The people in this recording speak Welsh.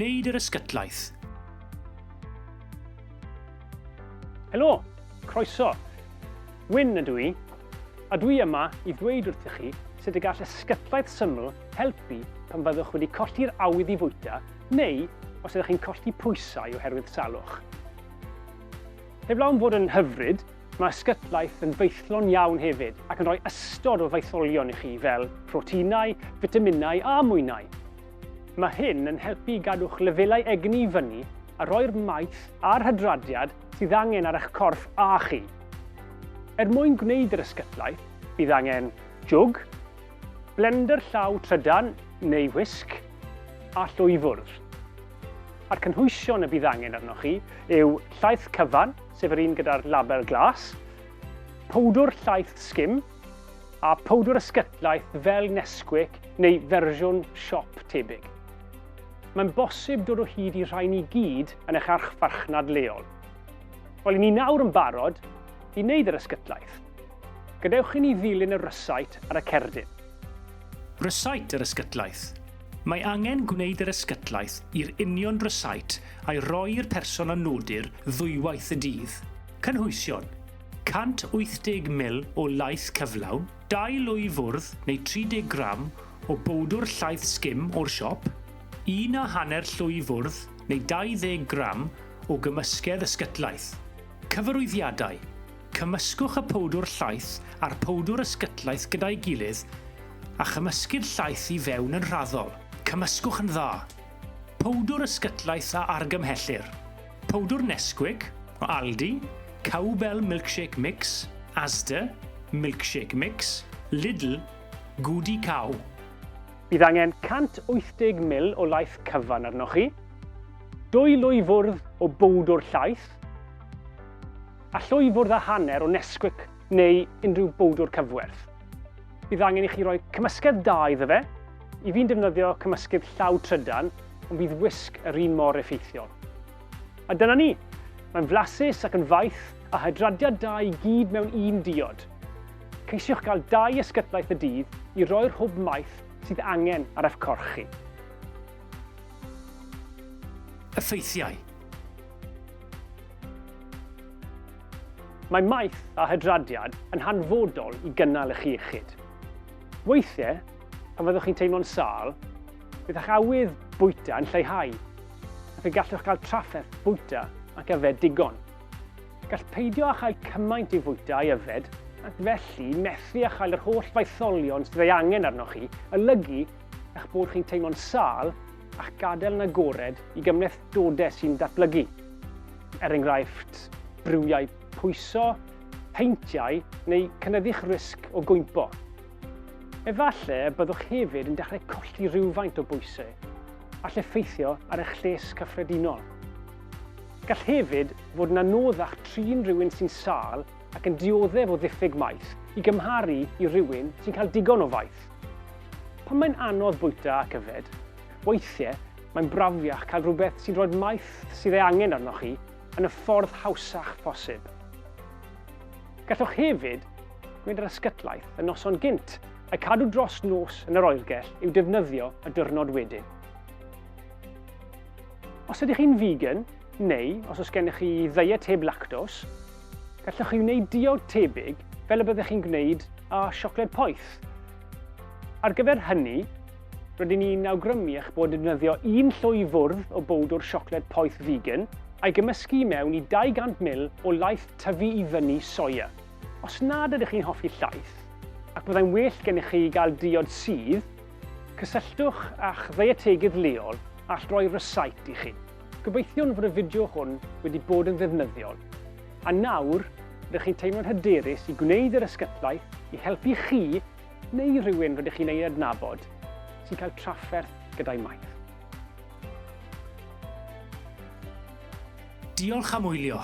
gwneud yr ysgytlaeth. Helo, croeso. Wyn ydw i, a dwi yma i ddweud wrthych chi sut y gall ysgytlaeth syml helpu pan fyddwch wedi colli'r awydd i fwyta neu os ydych chi'n colli pwysau oherwydd salwch. Heblaw am fod yn hyfryd, mae ysgytlaeth yn feithlon iawn hefyd ac yn rhoi ystod o feitholion i chi fel proteinau, fitaminau a mwynau. Mae hyn yn helpu gadw'ch lefelau egni i fyny a rhoi'r maeth a'r hydradiad sydd angen ar eich corff a chi. Mwyn gwneud yr ysgytlaeth, bydd angen jwg, blender llaw trydan neu wisg a llwy fwrdd. A'r cynhwysion y bydd angen arnoch chi yw llaeth cyfan, sef yr un gyda'r label glas, powdwr llaeth skim a powdwr ysgytlaeth fel Nesquik neu fersiwn siop tebyg. Mae'n bosib dod o hyd i rhain i gyd yn eich archfarchnad leol. Wel, i ni nawr yn barod i wneud yr ysgytlaeth. Gadewch i ni ddilyn y rysait ar y cerdyn. Rysait yr ysgytlaeth. Mae angen gwneud yr ysgytlaeth i'r union rysait a'i rhoi'r person anodir ddwywaith y dydd. Cynhwysion: 180 ml o laeth cyflawn, 2 lwy fwrdd neu 30 gram o bowdwr llaeth skim o'r siop, 1.5 llwy fwrdd neu 20 gram o gymysgedd ysgytlaeth. Cyfarwyddiadau: cymysgwch y powdwr llaeth a'r powdwr ysgytlaeth gyda'i gilydd a chymysgu'r llaeth i fewn yn raddol. Cymysgwch yn dda. Powdwr ysgytlaeth a argymhellir. Powdwr Nesquik o Aldi, Cowbell Milkshake Mix, Asda Milkshake Mix, Lidl Gudi Cow. Bydd angen 180 ml o laeth cyfan arnoch chi, 2 lwy fwrdd o bowdwr llaeth, a llwy fwrdd a hanner o Nesquik neu unrhyw bowdwr cyfwerth. Bydd angen i chi roi cymysgedd da iddo fe. I fi'n defnyddio cymysgedd llaw trydan, ond bydd wisg yr un mor effeithiol. A dyna ni. Mae'n flasus ac yn faith a hydradiad da i gyd mewn un diod. Ceisiwch gael 2 ysgytlaeth y dydd i roi'r hwb maeth sydd angen ar eich corff chi. Effeithiau. Mae maeth a hydradiad yn hanfodol i gynnal eich iechyd. Weithiau, pan fyddwch chi'n teimlo'n sâl, bydd eich awydd bwyta yn lleihau, a fe gallwch gael trafferth bwyta ac yfed digon. Gall peidio â chael cymaint i fwyta a yfed, ac felly methu â chael yr holl faetholion sydd ei angen arnoch chi, olygu eich bod chi'n teimlo'n sâl a'ch gadael yn agored i gymlethdodau sy'n datblygu. Enghraifft, briwiau pwyso, heintiau neu cynnyddu'ch risg o gwympo. Efallai byddwch hefyd yn dechrau colli rhywfaint o bwysau, all effeithio ar eich lles cyffredinol. Gall hefyd fod yn anoddach trin rhywun sy'n sâl ac yn dioddef o ddiffyg maeth i gymharu i rhywun sy'n cael digon o faith. Pan mae'n anodd bwyta ac yfed, weithiau mae'n brafiach cael rhywbeth sy'n rhoi maeth sydd ei angen arnoch chi yn y ffordd hawsach posib. Gallwch hefyd gwneud yr ysgytlaeth yn noson gynt, a'i cadw dros nos yn yr oergell i'w defnyddio y diwrnod wedyn. Os ydych chi'n vegan, neu os oes gennych chi ddiet heb lactos, gallwch chi wneud diod tebyg fel y byddech chi'n gwneud â siocled poeth. Ar gyfer hynny, rydyn ni'n awgrymu eich bod yn defnyddio 1 llwy fwrdd o bowdwr siocled poeth vegan a'i gymysgu mewn i 200 ml o laeth tyfu i fyny soia. Os nad ydych chi'n hoffi llaeth, ac byddai'n well gennych chi gael diod sydd, cysylltwch a'ch ddietegydd leol all roi rysait i chi. Gobeithio'n fod y fideo hwn wedi bod yn ddefnyddiol. A nawr, rydych chi'n teimlo'n hyderus i gwneud yr ysgytlaeth i helpu chi neu rhywun rydych chi'n ei adnabod sy'n cael trafferth gyda'i maeth. Diolch am wylio.